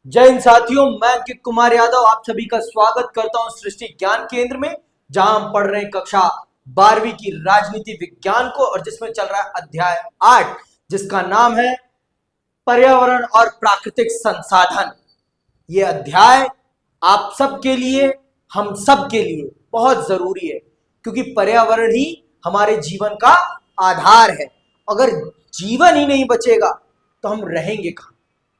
जय हिंद साथियों, मैं अंकित कुमार यादव आप सभी का स्वागत करता हूं सृष्टि ज्ञान केंद्र में, जहां हम पढ़ रहे हैं कक्षा 12वीं की राजनीति विज्ञान को और जिसमें चल रहा है अध्याय 8 जिसका नाम है पर्यावरण और प्राकृतिक संसाधन। ये अध्याय आप सबके लिए, हम सब के लिए बहुत जरूरी है क्योंकि पर्यावरण ही हमारे जीवन का आधार है। अगर जीवन ही नहीं बचेगा तो हम रहेंगे कहां।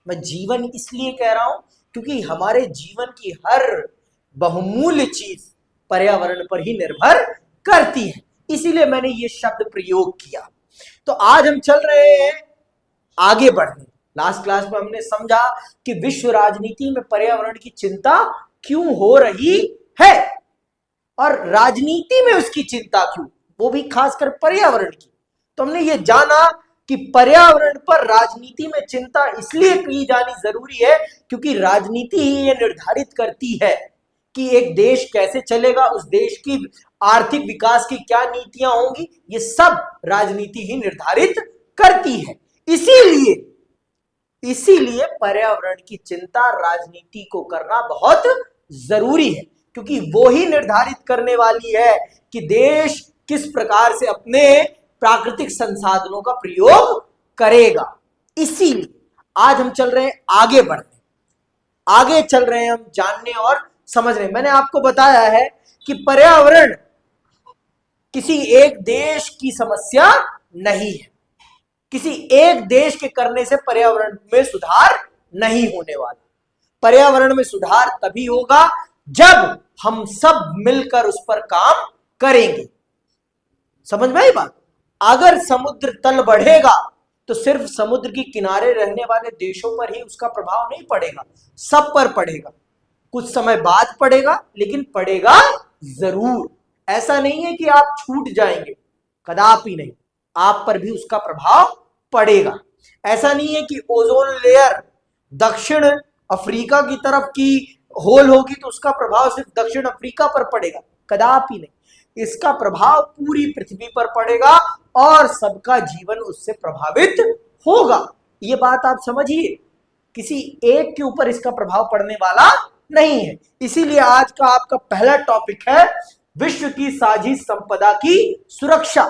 मैं जीवन इसलिए कह रहा हूं क्योंकि हमारे जीवन की हर बहुमूल्य चीज पर्यावरण पर ही निर्भर करती है, इसीलिए मैंने ये शब्द प्रयोग किया। तो आज हम चल रहे हैं आगे बढ़ने। लास्ट क्लास में हमने समझा कि विश्व राजनीति में पर्यावरण की चिंता क्यों हो रही है और राजनीति में उसकी चिंता क्यों, वो भी खासकर पर्यावरण की। तो हमने ये जाना कि पर्यावरण पर राजनीति में चिंता इसलिए की जानी जरूरी है क्योंकि राजनीति ही ये निर्धारित करती है कि एक देश कैसे चलेगा, उस देश की आर्थिक विकास की क्या नीतियां होंगी, ये सब राजनीति ही निर्धारित करती है। इसीलिए पर्यावरण की चिंता राजनीति को करना बहुत जरूरी है क्योंकि वो ही निर्धारित करने वाली है कि देश किस प्रकार से अपने प्राकृतिक संसाधनों का प्रयोग करेगा। इसीलिए आज हम चल रहे हैं आगे बढ़ने, आगे चल रहे हैं हम जानने और समझने। मैंने आपको बताया है कि पर्यावरण किसी एक देश की समस्या नहीं है, किसी एक देश के करने से पर्यावरण में सुधार नहीं होने वाला। पर्यावरण में सुधार तभी होगा जब हम सब मिलकर उस पर काम करेंगे। समझ में आई बात? अगर समुद्र तल बढ़ेगा तो सिर्फ समुद्र के किनारे रहने वाले देशों पर ही उसका प्रभाव नहीं पड़ेगा, सब पर पड़ेगा। कुछ समय बाद पड़ेगा लेकिन पड़ेगा जरूर। ऐसा नहीं है कि आप छूट जाएंगे, कदापि नहीं, आप पर भी उसका प्रभाव पड़ेगा। ऐसा नहीं है कि ओजोन लेयर दक्षिण अफ्रीका की तरफ की होल होगी तो उसका प्रभाव सिर्फ दक्षिण अफ्रीका पर पड़ेगा, कदापि नहीं। इसका प्रभाव पूरी पृथ्वी पर पड़ेगा और सबका जीवन उससे प्रभावित होगा। ये बात आप समझिए, किसी एक के ऊपर इसका प्रभाव पड़ने वाला नहीं है। इसीलिए आज का आपका पहला टॉपिक है विश्व की साझी संपदा की सुरक्षा।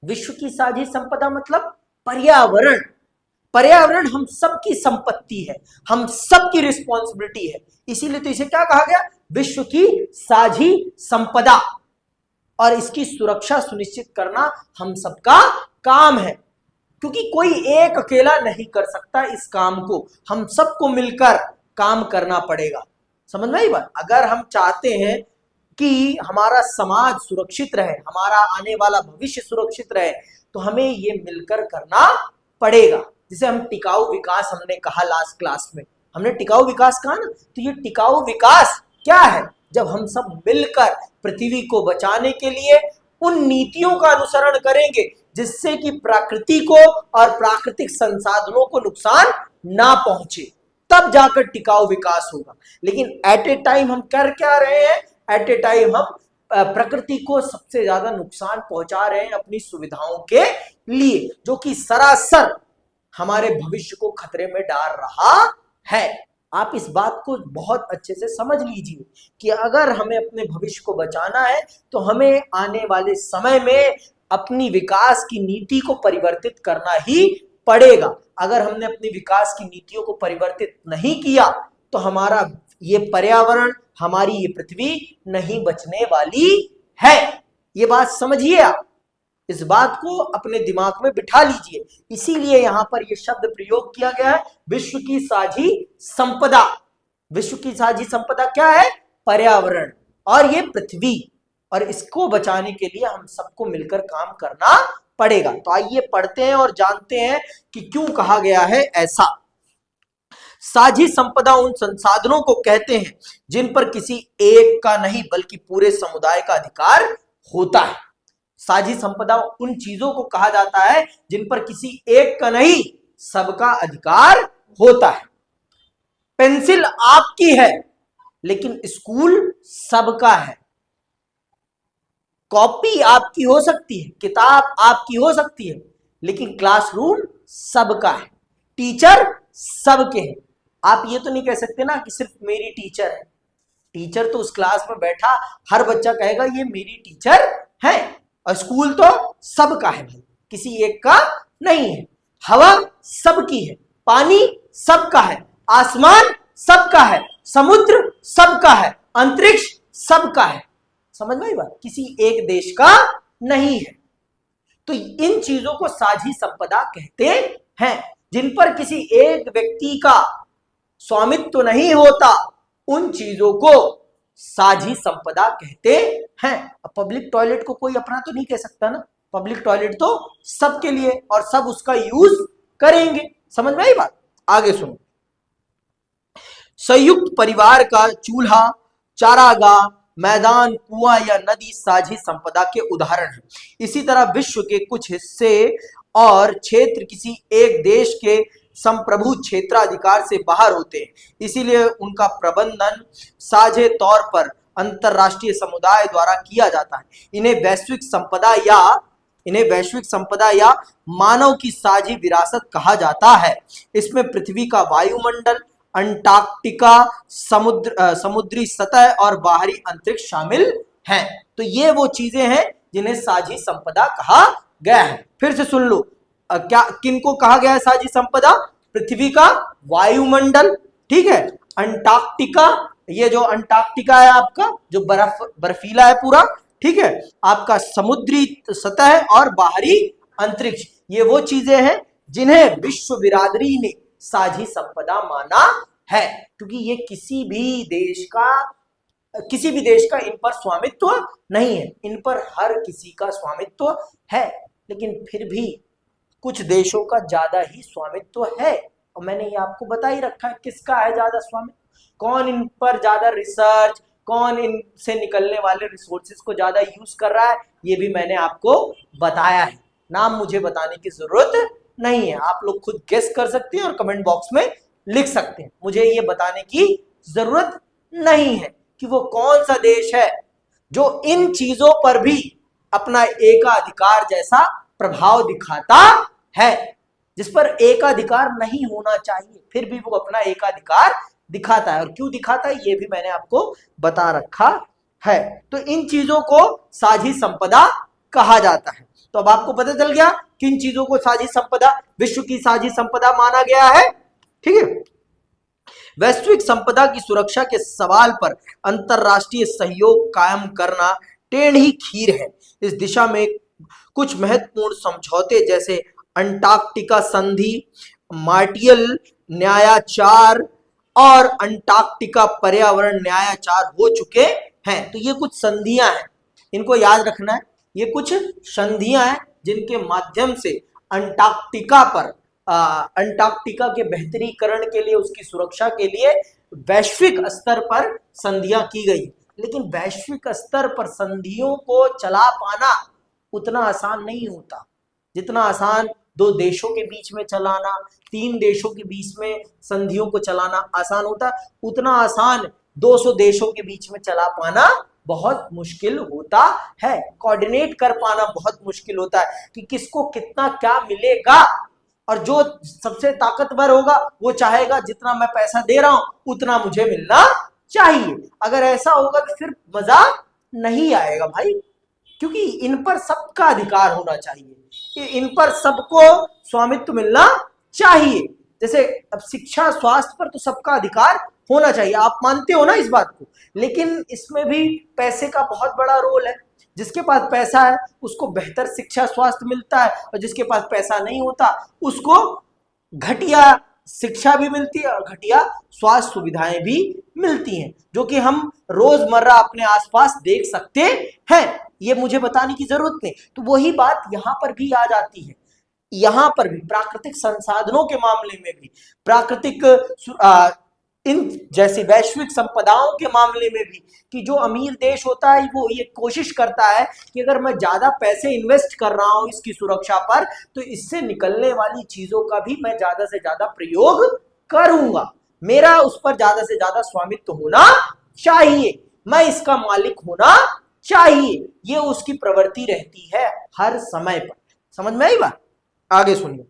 विश्व की साझी संपदा मतलब पर्यावरण। पर्यावरण हम सबकी संपत्ति है, हम सबकी रिस्पॉन्सिबिलिटी है। इसीलिए तो इसे क्या कहा गया? विश्व की साझी संपदा। और इसकी सुरक्षा सुनिश्चित करना हम सबका काम है क्योंकि कोई एक अकेला नहीं कर सकता इस काम को, हम सबको मिलकर काम करना पड़ेगा। समझ में आई बात? अगर हम चाहते हैं कि हमारा समाज सुरक्षित रहे, हमारा आने वाला भविष्य सुरक्षित रहे, तो हमें ये मिलकर करना पड़ेगा। जिसे हम टिकाऊ विकास हमने कहा लास्ट क्लास में, हमने टिकाऊ विकास कहा ना। तो ये टिकाऊ विकास क्या है? जब हम सब मिलकर पृथ्वी को बचाने के लिए उन नीतियों का अनुसरण करेंगे जिससे कि प्रकृति को और प्राकृतिक संसाधनों को नुकसान ना पहुंचे, तब जाकर टिकाऊ विकास होगा। लेकिन एट ए टाइम हम कर क्या रहे हैं? एट ए टाइम हम प्रकृति को सबसे ज्यादा नुकसान पहुंचा रहे हैं अपनी सुविधाओं के लिए, जो कि सरासर हमारे भविष्य को खतरे में डाल रहा है। आप इस बात को बहुत अच्छे से समझ लीजिए कि अगर हमें अपने भविष्य को बचाना है तो हमें आने वाले समय में अपनी विकास की नीति को परिवर्तित करना ही पड़ेगा। अगर हमने अपनी विकास की नीतियों को परिवर्तित नहीं किया तो हमारा ये पर्यावरण, हमारी ये पृथ्वी नहीं बचने वाली है। ये बात समझिए आप, इस बात को अपने दिमाग में बिठा लीजिए। इसीलिए यहां पर यह शब्द प्रयोग किया गया है, विश्व की साझी संपदा। विश्व की साझी संपदा क्या है? पर्यावरण और ये पृथ्वी, और इसको बचाने के लिए हम सबको मिलकर काम करना पड़ेगा। तो आइए पढ़ते हैं और जानते हैं कि क्यों कहा गया है ऐसा। साझी संपदा उन संसाधनों को कहते हैं जिन पर किसी एक का नहीं बल्कि पूरे समुदाय का अधिकार होता है। साझी संपदा उन चीजों को कहा जाता है जिन पर किसी एक का नहीं सबका अधिकार होता है। पेंसिल आपकी है लेकिन स्कूल सबका है। कॉपी आपकी हो सकती है, किताब आपकी हो सकती है, लेकिन क्लासरूम सबका है, टीचर सबके हैं। आप ये तो नहीं कह सकते ना कि सिर्फ मेरी टीचर है। टीचर तो उस क्लास में बैठा हर बच्चा कहेगा ये मेरी टीचर है। और स्कूल तो सबका है भाई, किसी एक का नहीं है। हवा सबकी है, पानी सबका है, आसमान सबका है, समुद्र सबका है, अंतरिक्ष सबका है। समझ में आई बात? किसी एक देश का नहीं है। तो इन चीजों को साझी संपदा कहते हैं। जिन पर किसी एक व्यक्ति का स्वामित्व नहीं होता, उन चीजों को साझी संपदा कहते हैं। अब पब्लिक टॉयलेट को कोई अपना तो नहीं कह सकता ना, पब्लिक टॉयलेट तो सबके लिए और सब उसका यूज करेंगे। समझ में आई बात? आगे सुनो। संयुक्त परिवार का चूल्हा, चारागाह, मैदान, कुआं या नदी साझी संपदा के उदाहरण हैं। इसी तरह विश्व के कुछ हिस्से और क्षेत्र किसी एक देश के संप्रभु क्षेत्राधिकार से बाहर होते हैं, इसीलिए उनका प्रबंधन साझे तौर पर अंतरराष्ट्रीय समुदाय द्वारा किया जाता है। इन्हें वैश्विक संपदा या मानव की साझी विरासत कहा जाता है। इसमें पृथ्वी का वायुमंडल, अंटार्कटिका, समुद्री सतह और बाहरी अंतरिक्ष शामिल हैं। तो ये वो चीजें हैं जिन्हें साझी संपदा कहा गया है। फिर से सुन लो, क्या किनको कहा गया है साझी संपदा? पृथ्वी का वायुमंडल, ठीक है, अंटार्कटिका, ये जो अंटार्कटिका है आपका, जो बर्फीला है पूरा, ठीक है, आपका समुद्री सतह और बाहरी अंतरिक्ष, ये वो चीजें हैं जिन्हें विश्व बिरादरी ने साझी संपदा माना है। क्योंकि ये किसी भी देश का इन पर स्वामित्व नहीं है, इन पर हर किसी का स्वामित्व है। लेकिन फिर भी कुछ देशों का ज्यादा ही स्वामित्व है, और मैंने ये आपको बता ही रखा है किसका है ज्यादा स्वामित्व, कौन इन पर ज्यादा रिसर्च, कौन इनसे निकलने वाले रिसोर्सेज को ज्यादा यूज कर रहा है, ये भी मैंने आपको बताया है। नाम मुझे बताने की जरूरत नहीं है, आप लोग खुद गेस कर सकते हैं और कमेंट बॉक्स में लिख सकते हैं। मुझे ये बताने की जरूरत नहीं है कि वो कौन सा देश है जो इन चीजों पर भी अपना एकाधिकार जैसा प्रभाव दिखाता है, जिस पर एकाधिकार नहीं होना चाहिए, फिर भी वो अपना एकाधिकार दिखाता है। और क्यों दिखाता है ये भी मैंने आपको बता रखा है। तो इन चीजों को साझी संपदा कहा जाता है। तो अब आपको पता चल गया किन चीजों को साझी संपदा, विश्व की साझी संपदा माना गया है। ठीक है, वैश्विक संपदा की सुरक्षा के सवाल पर अंतरराष्ट्रीय सहयोग कायम करना टेढ़ी खीर है। इस दिशा में कुछ महत्वपूर्ण समझौते जैसे अंटार्कटिका संधि, मार्टियल न्यायाचार और अंटार्कटिका पर्यावरण न्यायाचार हो चुके हैं। तो ये कुछ संधियां हैं, इनको याद रखना है। ये कुछ संधियां हैं जिनके माध्यम से अंटार्कटिका के बेहतरीकरण के लिए, उसकी सुरक्षा के लिए वैश्विक स्तर पर संधियां की गई। लेकिन वैश्विक स्तर पर संधियों को चला पाना उतना आसान नहीं होता जितना आसान दो देशों के बीच में चलाना, 3 देशों के बीच में संधियों को चलाना आसान होता है, उतना आसान 200 देशों के बीच में चला पाना बहुत मुश्किल होता है। कोऑर्डिनेट कर पाना बहुत मुश्किल होता है कि किसको कितना क्या मिलेगा। और जो सबसे ताकतवर होगा वो चाहेगा जितना मैं पैसा दे रहा हूं उतना मुझे मिलना चाहिए। अगर ऐसा होगा तो फिर मजा नहीं आएगा भाई, क्योंकि इन पर सबका अधिकार होना चाहिए, इन पर सबको स्वामित्व मिलना चाहिए। जैसे अब शिक्षा, स्वास्थ्य पर तो सबका अधिकार होना चाहिए, आप मानते हो ना इस बात को। लेकिन इसमें भी पैसे का बहुत बड़ा रोल है। जिसके पास पैसा है उसको बेहतर शिक्षा स्वास्थ्य मिलता है, और जिसके पास पैसा नहीं होता उसको घटिया शिक्षा भी मिलती है और घटिया स्वास्थ्य सुविधाएं भी मिलती हैं, जो कि हम रोजमर्रा अपने आसपास देख सकते हैं। ये मुझे बताने की जरूरत नहीं। तो वही बात यहां पर भी आ जाती है। यहां पर भी प्राकृतिक संसाधनों के मामले में भी, प्राकृतिक इन जैसी वैश्विक संपदाओं के मामले में भी, कि जो अमीर देश होता है वो ये कोशिश करता है कि अगर मैं ज्यादा पैसे इन्वेस्ट कर रहा हूं इसकी सुरक्षा पर, तो इससे निकलने वाली चीजों का भी मैं ज्यादा से ज्यादा प्रयोग करूंगा, मेरा उस पर ज्यादा से ज्यादा स्वामित्व होना चाहिए, मैं इसका मालिक होना चाहिए। ये उसकी प्रवृत्ति रहती है हर समय पर। समझ में आई बात? आगे सुनिए।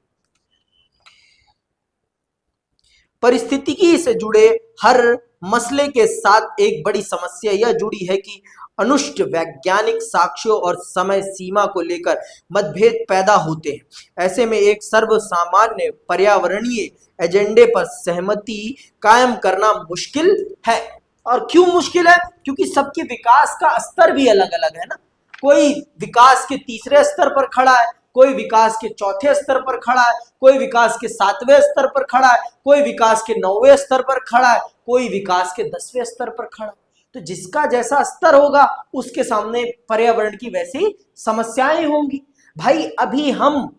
परिस्थितिकी से जुड़े हर मसले के साथ एक बड़ी समस्या यह जुड़ी है कि अनुष्ठ वैज्ञानिक साक्ष्यों और समय सीमा को लेकर मतभेद पैदा होते हैं। ऐसे में एक सर्वसामान्य पर्यावरणीय एजेंडे पर सहमति कायम करना मुश्किल है। और क्यों मुश्किल है? क्योंकि सबके विकास का स्तर भी अलग अलग है ना। कोई विकास के तीसरे स्तर पर खड़ा है, कोई विकास के चौथे स्तर पर खड़ा है, कोई विकास के 7वें स्तर पर खड़ा है, कोई विकास के 9वें स्तर पर खड़ा है, कोई विकास के 10वें स्तर पर खड़ा है। तो जिसका जैसा स्तर होगा उसके सामने पर्यावरण की वैसी समस्याएं होंगी। भाई अभी हम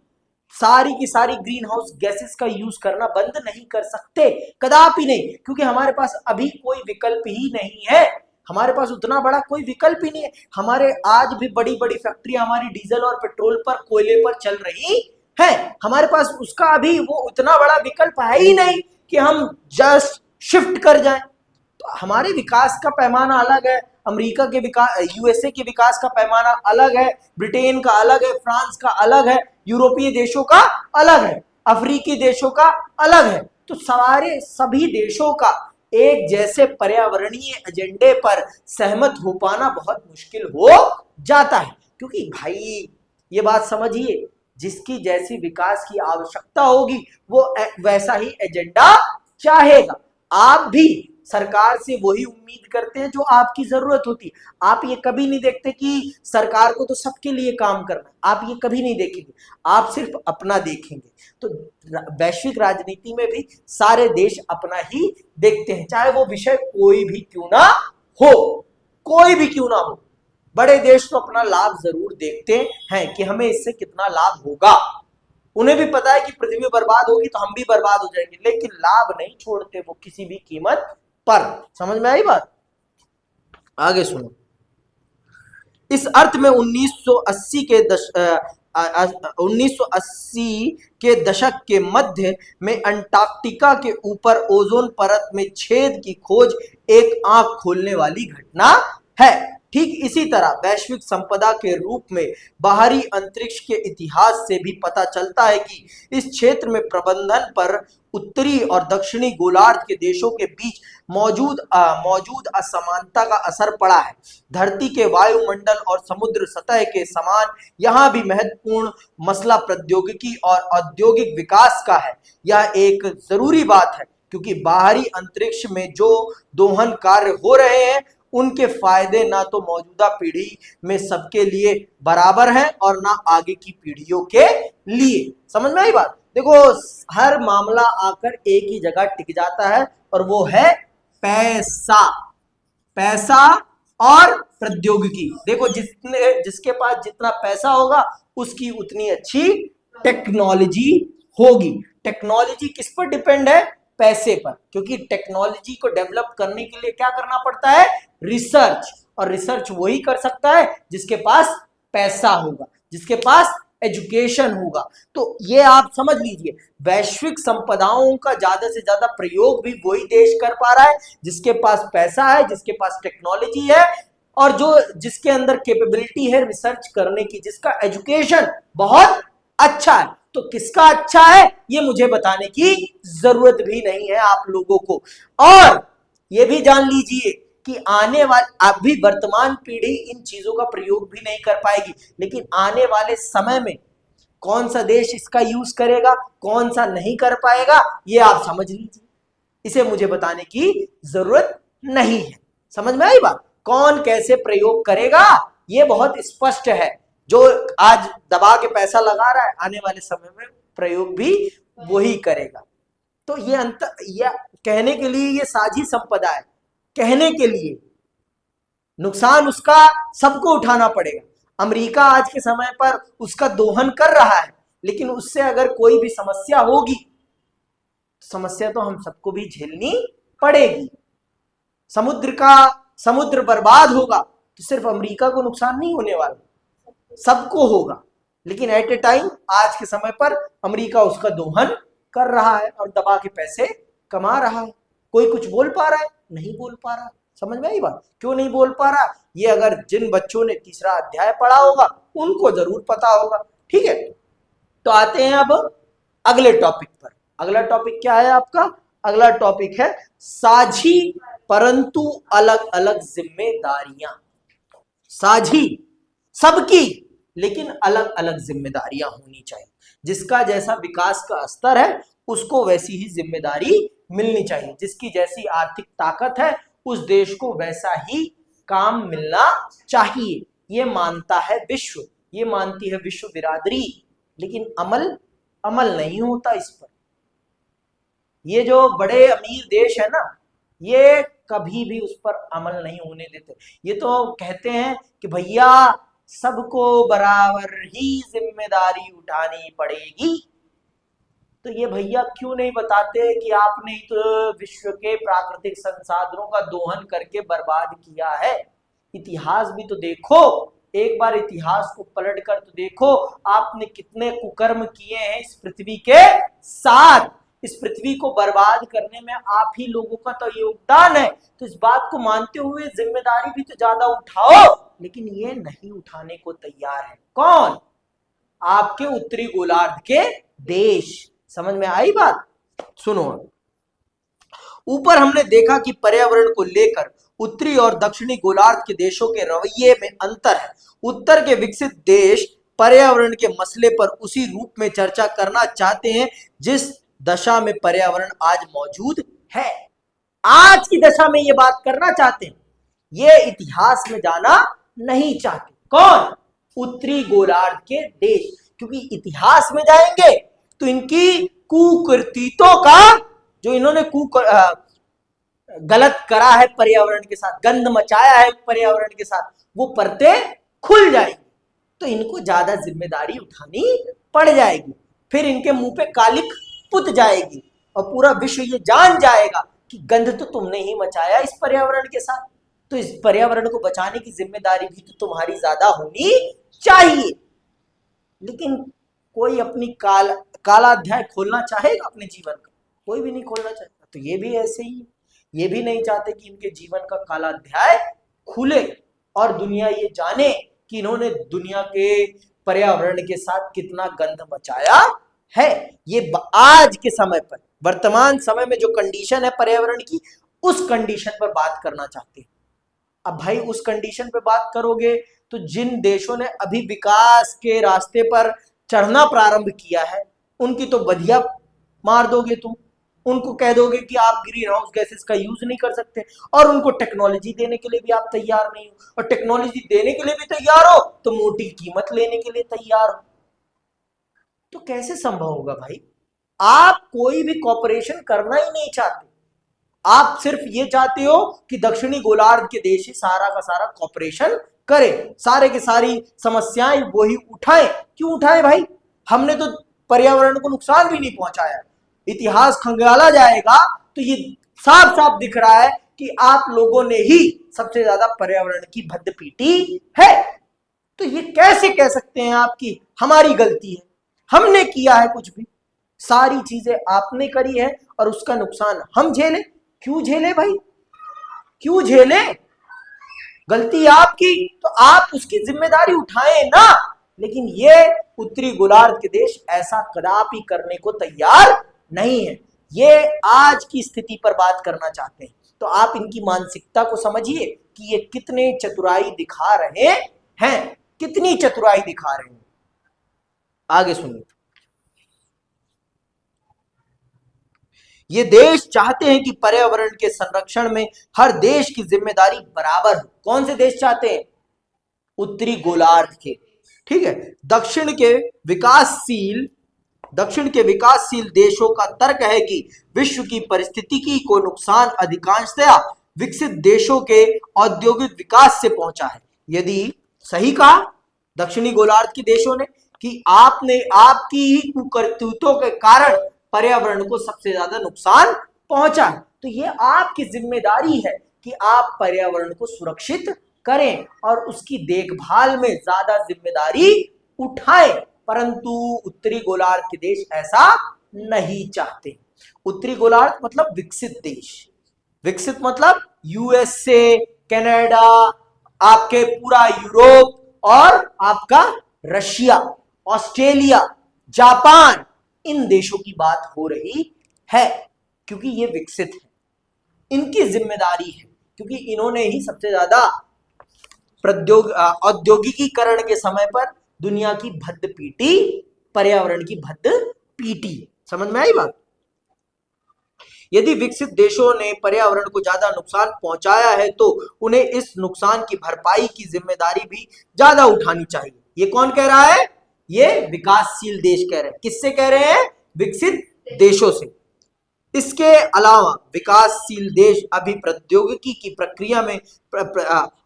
सारी की सारी ग्रीन हाउस गैसेस का यूज करना बंद नहीं कर सकते, कदापि नहीं, क्योंकि हमारे पास अभी कोई विकल्प ही नहीं है। हमारे पास उतना बड़ा कोई विकल्प ही नहीं है। हमारे आज भी बड़ी बड़ी फैक्ट्रियां हमारी डीजल और पेट्रोल पर, कोयले पर चल रही है। हमारे पास उसका अभी वो उतना बड़ा विकल्प है ही नहीं कि हम जस्ट शिफ्ट कर जाएं। तो हमारे विकास का पैमाना अलग है, अमेरिका के विकास, यूएसए के विकास का पैमाना अलग है, ब्रिटेन का अलग है, फ्रांस का अलग है, यूरोपीय देशों का अलग है, अफ्रीकी देशों का अलग है। तो सभी देशों का एक जैसे पर्यावरणीय एजेंडे पर सहमत हो पाना बहुत मुश्किल हो जाता है। क्योंकि भाई ये बात समझिए, जिसकी जैसी विकास की आवश्यकता होगी वो वैसा ही एजेंडा चाहेगा। आप भी सरकार से वही उम्मीद करते हैं जो आपकी जरूरत होती है। आप ये कभी नहीं देखते कि सरकार को तो सबके लिए काम करना है, आप ये कभी नहीं देखेंगे, आप सिर्फ अपना देखेंगे। तो वैश्विक राजनीति में भी सारे देश अपना ही देखते हैं, चाहे वो विषय कोई भी क्यों ना हो, कोई भी क्यों ना हो। बड़े देश तो अपना लाभ जरूर देखते हैं कि हमें इससे कितना लाभ होगा। उन्हें भी पता है कि पृथ्वी बर्बाद होगी तो हम भी बर्बाद हो जाएंगे, लेकिन लाभ नहीं छोड़ते वो किसी भी कीमत पर। समझ में आई बात? आगे सुनो। इस अर्थ में 1980 के दशक के मध्य में अंटार्कटिका के ऊपर ओजोन परत में छेद की खोज एक आंख खोलने वाली घटना है। ठीक इसी तरह वैश्विक संपदा के रूप में बाहरी अंतरिक्ष के इतिहास से भी पता चलता है कि इस क्षेत्र में प्रबंधन पर उत्तरी और दक्षिणी गोलार्ध के देशों के बीच मौजूद असमानता का असर पड़ा है। धरती के वायुमंडल और समुद्र सतह के समान यहाँ भी महत्वपूर्ण मसला प्रौद्योगिकी और औद्योगिक विकास का है। यह एक जरूरी बात है क्योंकि बाहरी अंतरिक्ष में जो दोहन कार्य हो रहे हैं उनके फायदे ना तो मौजूदा पीढ़ी में सबके लिए बराबर हैं और ना आगे की पीढ़ियों के लिए। समझ में आई बात? देखो, हर मामला आकर एक ही जगह टिक जाता है और वो है पैसा। पैसा और प्रौद्योगिकी। देखो, जिसके पास जितना पैसा होगा उसकी उतनी अच्छी टेक्नोलॉजी होगी। टेक्नोलॉजी किस पर डिपेंड है? पैसे पर। क्योंकि टेक्नोलॉजी को डेवलप करने के लिए क्या करना पड़ता है? रिसर्च। और रिसर्च वही कर सकता है जिसके पास पैसा होगा, जिसके पास एजुकेशन होगा। तो ये आप समझ लीजिए, वैश्विक संपदाओं का ज्यादा से ज्यादा प्रयोग भी वही देश कर पा रहा है जिसके पास पैसा है, जिसके पास टेक्नोलॉजी है और जिसके अंदर कैपेबिलिटी है रिसर्च करने की, जिसका एजुकेशन बहुत अच्छा है। तो किसका अच्छा है ये मुझे बताने की जरूरत भी नहीं है आप लोगों को। और ये भी जान लीजिए कि आने वाले, अभी वर्तमान पीढ़ी इन चीजों का प्रयोग भी नहीं कर पाएगी, लेकिन आने वाले समय में कौन सा देश इसका यूज करेगा, कौन सा नहीं कर पाएगा, ये आप समझ लीजिए। इसे मुझे बताने की जरूरत नहीं है। समझ में आई बात? कौन कैसे प्रयोग करेगा ये बहुत स्पष्ट है। जो आज दबा के पैसा लगा रहा है आने वाले समय में प्रयोग भी वही करेगा। तो ये कहने के लिए ये साझी संपदा है, कहने के लिए। नुकसान उसका सबको उठाना पड़ेगा। अमेरिका आज के समय पर उसका दोहन कर रहा है, लेकिन उससे अगर कोई भी समस्या होगी, समस्या तो हम सबको भी झेलनी पड़ेगी। समुद्र बर्बाद होगा तो सिर्फ अमेरिका को नुकसान नहीं होने वाला, सबको होगा। लेकिन एट ए टाइम आज के समय पर अमेरिका उसका दोहन कर रहा है और दबा के पैसे कमा रहा है। कोई कुछ बोल पा रहा है? नहीं बोल पा रहा। समझ में आई बात? क्यों नहीं बोल पा रहा? ये अगर जिन बच्चों ने तीसरा अध्याय पढ़ा होगा उनको जरूर पता होगा। ठीक है, तो आते हैं अब अगले टॉपिक पर। अगला टॉपिक क्या है आपका? अगला टॉपिक है साझी परंतु अलग अलग जिम्मेदारियां। साझी सबकी, लेकिन अलग अलग जिम्मेदारियां होनी चाहिए। जिसका जैसा विकास का स्तर है उसको वैसी ही जिम्मेदारी मिलनी चाहिए। जिसकी जैसी आर्थिक ताकत है उस देश को वैसा ही काम मिलना चाहिए। ये मानता है विश्व, ये मानती है विश्व बिरादरी, लेकिन अमल नहीं होता इस पर। ये जो बड़े अमीर देश है ना, ये कभी भी उस पर अमल नहीं होने देते। ये तो कहते हैं कि भैया सबको बराबर ही जिम्मेदारी उठानी पड़ेगी। तो ये भैया क्यों नहीं बताते कि आपने तो विश्व के प्राकृतिक संसाधनों का दोहन करके बर्बाद किया है। इतिहास भी तो देखो, एक बार इतिहास को पलट कर तो देखो, आपने कितने कुकर्म किए हैं इस पृथ्वी के साथ। इस पृथ्वी को बर्बाद करने में आप ही लोगों का तो योगदान है। तो इस बात को मानते हुए जिम्मेदारी भी तो ज्यादा उठाओ, लेकिन ये नहीं उठाने को तैयार है। कौन? आपके उत्तरी गोलार्ध के देश। समझ में आई बात? सुनो, ऊपर हमने देखा कि पर्यावरण को लेकर उत्तरी और दक्षिणी गोलार्ध के देशों के रवैये में अंतर है। उत्तर के विकसित देश पर्यावरण के मसले पर उसी रूप में चर्चा करना चाहते हैं जिस दशा में पर्यावरण आज मौजूद है। आज की दशा में ये बात करना चाहते हैं, ये इतिहास में जाना नहीं चाहते। कौन? उत्तरी गोलार्ध के देश। क्योंकि इतिहास में जाएंगे तो इनकी कुकृतियों का, जो इन्होंने गलत करा है पर्यावरण के साथ, गंद मचाया है पर्यावरण के साथ, वो परतें खुल जाएंगी। तो इनको ज्यादा जिम्मेदारी उठानी पड़ जाएगी। फिर इनके मुंह पे कालिक पुत जाएगी और पूरा विश्व ये जान जाएगा कि गंद तो तुमने ही मचाया इस पर्यावरण के साथ। तो इस पर्यावरण को बचाने की जिम्मेदारी भी तो तुम्हारी ज्यादा होनी चाहिए। लेकिन कोई अपनी काला अध्याय खोलना चाहेगा अपने जीवन का? कोई भी नहीं खोलना चाहेगा। तो ये भी ऐसे ही, ये भी नहीं चाहते कि इनके जीवन का काला अध्याय खुले और दुनिया ये जाने कि इन्होंने दुनिया के पर्यावरण के साथ कितना गंद मचाया है। ये आज के समय पर, वर्तमान समय में जो कंडीशन है पर्यावरण की, उस कंडीशन पर बात करना चाहते हैं। अब भाई उस कंडीशन पे बात करोगे तो जिन देशों ने अभी विकास के रास्ते पर चढ़ना प्रारंभ किया है उनकी तो बधिया मार दोगे तुम। उनको कह दोगे कि आप ग्रीन हाउस गैसेस का यूज नहीं कर सकते, और उनको टेक्नोलॉजी देने के लिए भी आप तैयार नहीं हो। और टेक्नोलॉजी देने के लिए भी तैयार हो तो मोटी कीमत लेने के लिए तैयार हो। तो कैसे संभव होगा भाई? आप कोई भी कॉपरेशन करना ही नहीं चाहते। आप सिर्फ ये चाहते हो कि दक्षिणी गोलार्ध के देश ही सारा का सारा कॉपरेशन करे, सारे की सारी समस्याएं वही उठाए। क्यों उठाए भाई? हमने तो पर्यावरण को नुकसान भी नहीं पहुंचाया। इतिहास खंगाला जाएगा तो ये साफ साफ दिख रहा है कि आप लोगों ने ही सबसे ज्यादा पर्यावरण की भद्द पीटी है। तो ये कैसे कह सकते हैं आप कि हमारी गलती है, हमने किया है कुछ भी? सारी चीजें आपने करी है और उसका नुकसान हम झेले। क्यों झेले भाई? क्यों झेले? गलती आपकी तो आप उसकी जिम्मेदारी उठाएं ना। लेकिन ये उत्तरी गोलार्ध के देश ऐसा कदापि करने को तैयार नहीं है। ये आज की स्थिति पर बात करना चाहते हैं। तो आप इनकी मानसिकता को समझिए कि ये कितने चतुराई दिखा रहे हैं, कितनी चतुराई दिखा रहे हैं। आगे सुनिए। ये देश चाहते हैं कि पर्यावरण के संरक्षण में हर देश की जिम्मेदारी बराबर हो। कौन से देश चाहते हैं? उत्तरी गोलार्ध के, ठीक है। दक्षिण के विकासशील देशों का तर्क है कि विश्व की परिस्थितिकी को नुकसान अधिकांशतया विकसित देशों के औद्योगिक विकास से पहुंचा है। यदि सही कहा दक्षिणी गोलार्ध के देशों ने कि आपने आपकी ही कुकर्तुत्वों के कारण पर्यावरण को सबसे ज्यादा नुकसान पहुंचा है, तो ये आपकी जिम्मेदारी है कि आप पर्यावरण को सुरक्षित करें और उसकी देखभाल में ज्यादा जिम्मेदारी उठाएं। परंतु उत्तरी गोलार्ध के देश ऐसा नहीं चाहते। उत्तरी गोलार्ध मतलब विकसित देश। विकसित मतलब यूएसए, कनाडा, आपके पूरा यूरोप और आपका रशिया, ऑस्ट्रेलिया, जापान, इन देशों की बात हो रही है। क्योंकि ये विकसित है, इनकी जिम्मेदारी है, क्योंकि इन्होंने ही सबसे ज्यादा औद्योगिकीकरण के समय पर दुनिया की भद्द पीटी, पर्यावरण की भद्द पीटी। समझ में आई बात? यदि विकसित देशों ने पर्यावरण को ज्यादा नुकसान पहुंचाया है तो उन्हें इस नुकसान की भरपाई की जिम्मेदारी भी ज्यादा उठानी चाहिए। ये कौन कह रहा है? ये विकासशील देश कह रहे हैं। किससे कह रहे हैं? विकसित देशों से। इसके अलावा विकासशील देश अभी प्रौद्योगिकी की प्रक्रिया में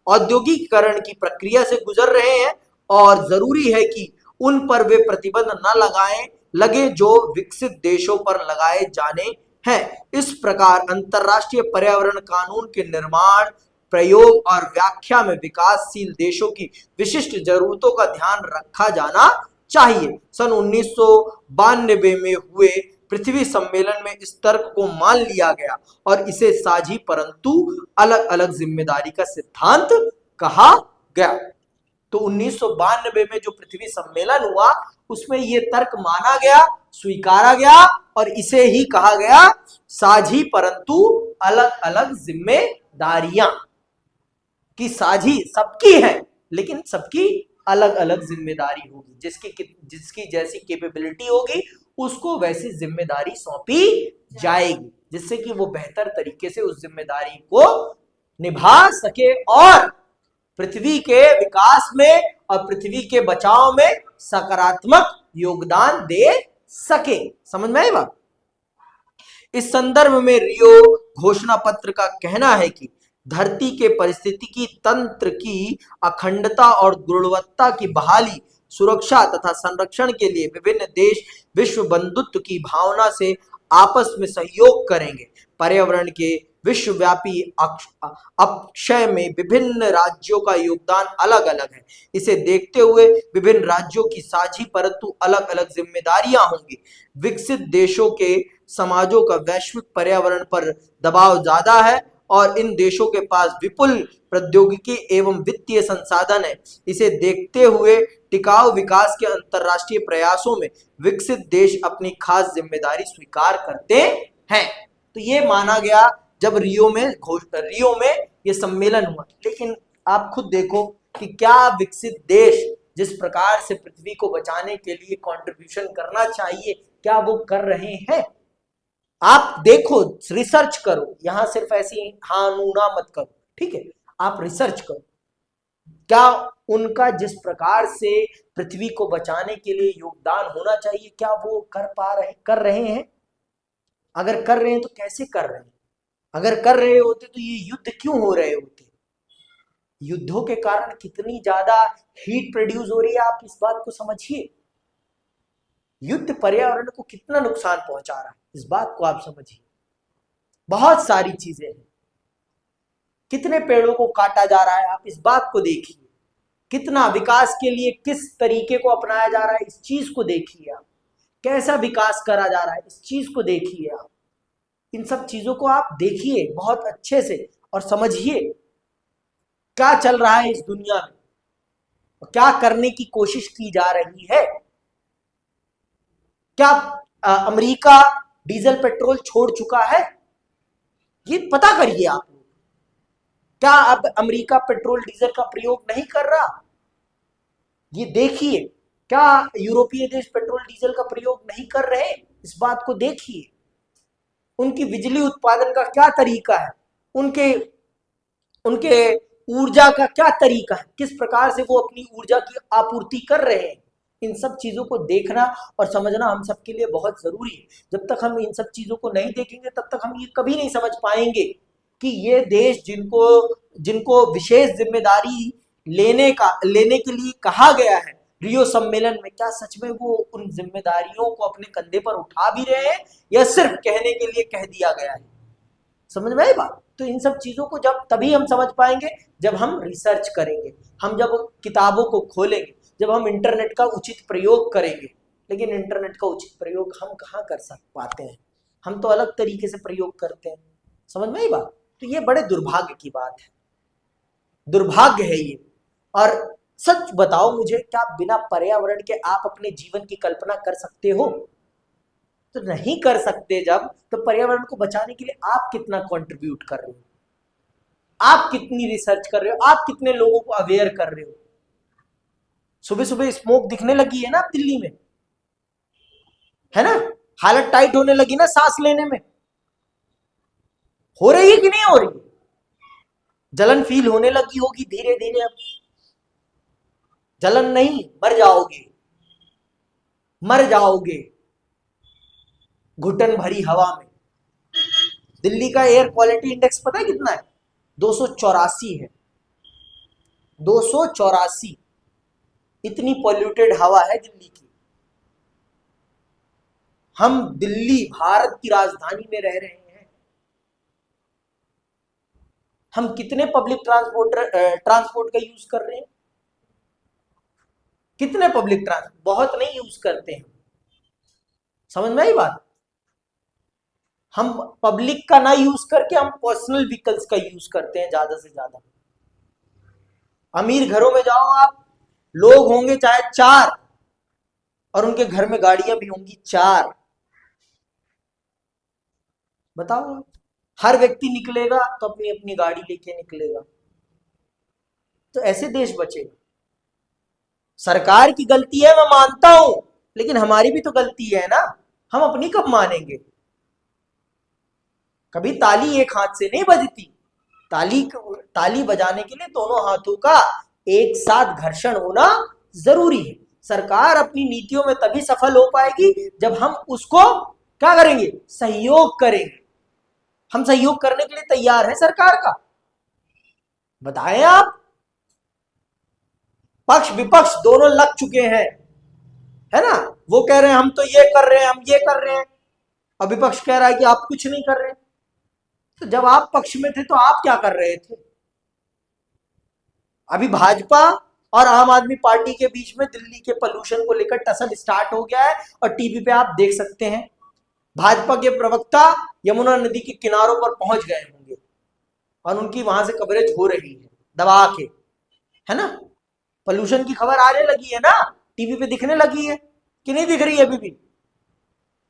औद्योगिकीकरण की प्रक्रिया से गुजर रहे हैं और जरूरी है कि उन पर वे प्रतिबंध न लगे जो विकसित देशों पर लगाए जाने हैं। इस प्रकार अंतरराष्ट्रीय पर्यावरण कानून के निर्माण, प्रयोग और व्याख्या में विकासशील देशों की विशिष्ट जरूरतों का ध्यान रखा जाना चाहिए। सन 1992 में हुए पृथ्वी सम्मेलन में इस तर्क को मान लिया गया और इसे साझी परंतु अलग अलग जिम्मेदारी का सिद्धांत कहा गया। तो 1992 में जो पृथ्वी सम्मेलन हुआ उसमें यह तर्क माना गया, स्वीकारा गया और इसे ही कहा गया साझी परंतु अलग अलग जिम्मेदारियां। कि साझी सबकी है लेकिन सबकी अलग अलग जिम्मेदारी होगी, जिसकी जैसी कैपेबिलिटी होगी उसको वैसी जिम्मेदारी सौंपी जाएगी, जिससे कि वो बेहतर तरीके से उस जिम्मेदारी को निभा सके और पृथ्वी के विकास में और पृथ्वी के बचाव में सकारात्मक योगदान दे सके। समझ में आई बात? इस संदर्भ में रियो घोषणा पत्र का कहना है कि धरती के पारिस्थितिकी तंत्र की अखंडता और गुणवत्ता की बहाली, सुरक्षा तथा संरक्षण के लिए विभिन्न देश विश्व बंधुत्व की भावना से आपस में सहयोग करेंगे। पर्यावरण के विश्वव्यापी अपक्षय में विभिन्न राज्यों का योगदान अलग अलग है। इसे देखते हुए विभिन्न राज्यों की साझी परंतु अलग अलग जिम्मेदारियां होंगी। विकसित देशों के समाजों का वैश्विक पर्यावरण पर दबाव ज्यादा है और इन देशों के पास विपुल प्रौद्योगिकी एवं वित्तीय संसाधन है। इसे देखते हुए टिकाऊ विकास के अंतर्राष्ट्रीय प्रयासों में विकसित देश अपनी खास जिम्मेदारी स्वीकार करते हैं। तो ये माना गया जब रियो में ये सम्मेलन हुआ। लेकिन आप खुद देखो कि क्या विकसित देश जिस प्रकार से पृथ्वी को बचाने के लिए कंट्रीब्यूशन करना चाहिए, क्या वो कर रहे हैं? आप देखो, रिसर्च करो, यहां सिर्फ ऐसी हाँ नूना मत करो, ठीक है? आप रिसर्च करो, क्या उनका जिस प्रकार से पृथ्वी को बचाने के लिए योगदान होना चाहिए, क्या वो कर रहे हैं? अगर कर रहे हैं तो कैसे कर रहे हैं? अगर कर रहे होते तो ये युद्ध क्यों हो रहे होते? युद्धों के कारण कितनी ज्यादा हीट प्रोड्यूस हो रही है, आप इस बात को समझिए। युद्ध पर्यावरण को कितना नुकसान पहुंचा रहा है, इस बात को आप समझिए। बहुत सारी चीजें हैं, कितने पेड़ों को काटा जा रहा है, आप इस बात को देखिए। कितना विकास के लिए किस तरीके को अपनाया जा रहा है, इस चीज को देखिए आप। कैसा विकास करा जा रहा है, इस चीज को देखिए आप। इन सब चीजों को आप देखिए बहुत अच्छे से और समझिए क्या चल रहा है इस दुनिया में और क्या करने की कोशिश की जा रही है। क्या अमेरिका डीजल पेट्रोल छोड़ चुका है? ये पता करिए आप लोग। क्या अब अमेरिका पेट्रोल डीजल का प्रयोग नहीं कर रहा? ये देखिए। क्या यूरोपीय देश पेट्रोल डीजल का प्रयोग नहीं कर रहे? इस बात को देखिए। उनकी बिजली उत्पादन का क्या तरीका है, उनके ऊर्जा का क्या तरीका है, किस प्रकार से वो अपनी ऊर्जा की आपूर्ति कर रहे हैं। इन सब चीजों को देखना और समझना हम सबके लिए बहुत जरूरी है। जब तक हम इन सब चीजों को नहीं देखेंगे तब तक हम ये कभी नहीं समझ पाएंगे कि ये देश जिनको विशेष जिम्मेदारी लेने के लिए कहा गया है रियो सम्मेलन में, क्या सच में वो उन जिम्मेदारियों को अपने कंधे पर उठा भी रहे हैं या सिर्फ कहने के लिए कह दिया गया है? समझ में आई बात? तो इन सब चीजों को तभी हम समझ पाएंगे जब हम रिसर्च करेंगे, हम जब किताबों को खोलेंगे, जब हम इंटरनेट का उचित प्रयोग करेंगे। लेकिन इंटरनेट का उचित प्रयोग हम कहाँ कर पाते हैं? हम तो अलग तरीके से प्रयोग करते हैं। समझ में आई बात? तो ये बड़े दुर्भाग्य की बात है, दुर्भाग्य है ये। और सच बताओ मुझे, क्या बिना पर्यावरण के आप अपने जीवन की कल्पना कर सकते हो? तो नहीं कर सकते जब, तो पर्यावरण को बचाने के लिए आप कितना कंट्रीब्यूट कर रहे हो, आप कितनी रिसर्च कर रहे हो, आप कितने लोगों को अवेयर कर रहे हो। सुबह सुबह स्मोक दिखने लगी है ना अब दिल्ली में, है ना, हालत टाइट होने लगी ना सांस लेने में, हो रही है कि नहीं हो रही? जलन फील होने लगी होगी धीरे धीरे। अब जलन नहीं, मर जाओगे, मर जाओगे घुटन भरी हवा में। दिल्ली का एयर क्वालिटी इंडेक्स पता है कितना है? 284 है, 284। इतनी पॉल्यूटेड हवा है दिल्ली की। हम दिल्ली भारत की राजधानी में रह रहे हैं। हम कितने पब्लिक ट्रांसपोर्ट का यूज कर रहे हैं? कितने पब्लिक ट्रांसपोर्ट? बहुत नहीं यूज करते हैं। समझ में आई बात? हम पब्लिक का ना यूज करके हम पर्सनल व्हीकल्स का यूज करते हैं ज्यादा से ज्यादा। अमीर घरों में जाओ आप, लोग होंगे चाहे 4 और उनके घर में गाड़ियां भी होंगी 4। बताओ, हर व्यक्ति निकलेगा तो अपनी अपनी गाड़ी लेके निकलेगा, तो ऐसे देश बचेगा। सरकार की गलती है, मैं मानता हूं, लेकिन हमारी भी तो गलती है ना। हम अपनी कब मानेंगे? कभी ताली एक हाथ से नहीं बजती। ताली बजाने के लिए दोनों हाथों का एक साथ घर्षण होना जरूरी है। सरकार अपनी नीतियों में तभी सफल हो पाएगी जब हम उसको क्या करेंगे? सहयोग करेंगे। हम सहयोग करने के लिए तैयार हैं सरकार का। बताएं आप, पक्ष विपक्ष दोनों लग चुके हैं, है ना। वो कह रहे हैं हम तो ये कर रहे हैं, हम ये कर रहे हैं, और विपक्ष कह रहा है कि आप कुछ नहीं कर रहे। तो जब आप पक्ष में थे तो आप क्या कर रहे थे? अभी भाजपा और आम आदमी पार्टी के बीच में दिल्ली के पोल्यूशन को लेकर टसल स्टार्ट हो गया है, और टीवी पे आप देख सकते हैं भाजपा के प्रवक्ता यमुना नदी के किनारों पर पहुंच गए होंगे और उनकी वहां से कवरेज हो रही है दबा के, है ना। पोल्यूशन की खबर आने लगी है ना, टीवी पे दिखने लगी है कि नहीं दिख रही है? अभी भी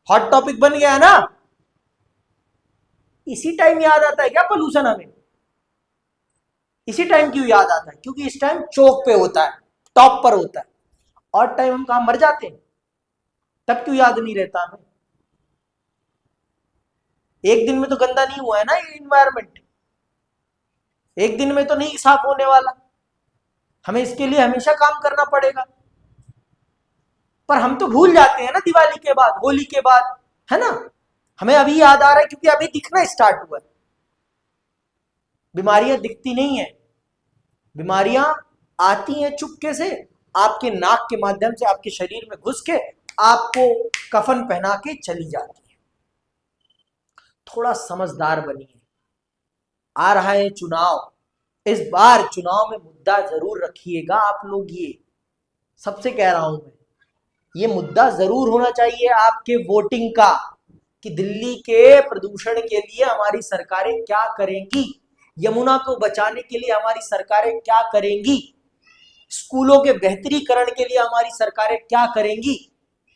हॉट टॉपिक बन गया है ना। इसी टाइम याद आता है क्या पोल्यूशन हमें? इसी टाइम क्यों याद आता है? क्योंकि इस टाइम चौक पे होता है, टॉप पर होता है, और टाइम हम कहां मर जाते हैं, तब क्यों याद नहीं रहता हमें? एक दिन में तो गंदा नहीं हुआ है ना ये इन्वायरमेंट, एक दिन में तो नहीं साफ होने वाला। हमें इसके लिए हमेशा काम करना पड़ेगा। पर हम तो भूल जाते हैं ना दिवाली के बाद, होली के बाद, है ना। हमें अभी याद आ रहा है क्योंकि अभी दिखना स्टार्ट हुआ है। बीमारियां दिखती नहीं है, बीमारियां आती हैं चुपके से, आपके नाक के माध्यम से आपके शरीर में घुस के आपको कफन पहना के चली जाती है। थोड़ा समझदार बनिए। आ रहा है चुनाव, इस बार चुनाव में मुद्दा जरूर रखिएगा आप लोग। ये सबसे कह रहा हूं मैं, ये मुद्दा जरूर होना चाहिए आपके वोटिंग का, कि दिल्ली के प्रदूषण के लिए हमारी सरकारें क्या करेंगी, यमुना को बचाने के लिए हमारी सरकारें क्या करेंगी, स्कूलों के बेहतरीकरण के लिए हमारी सरकारें क्या करेंगी,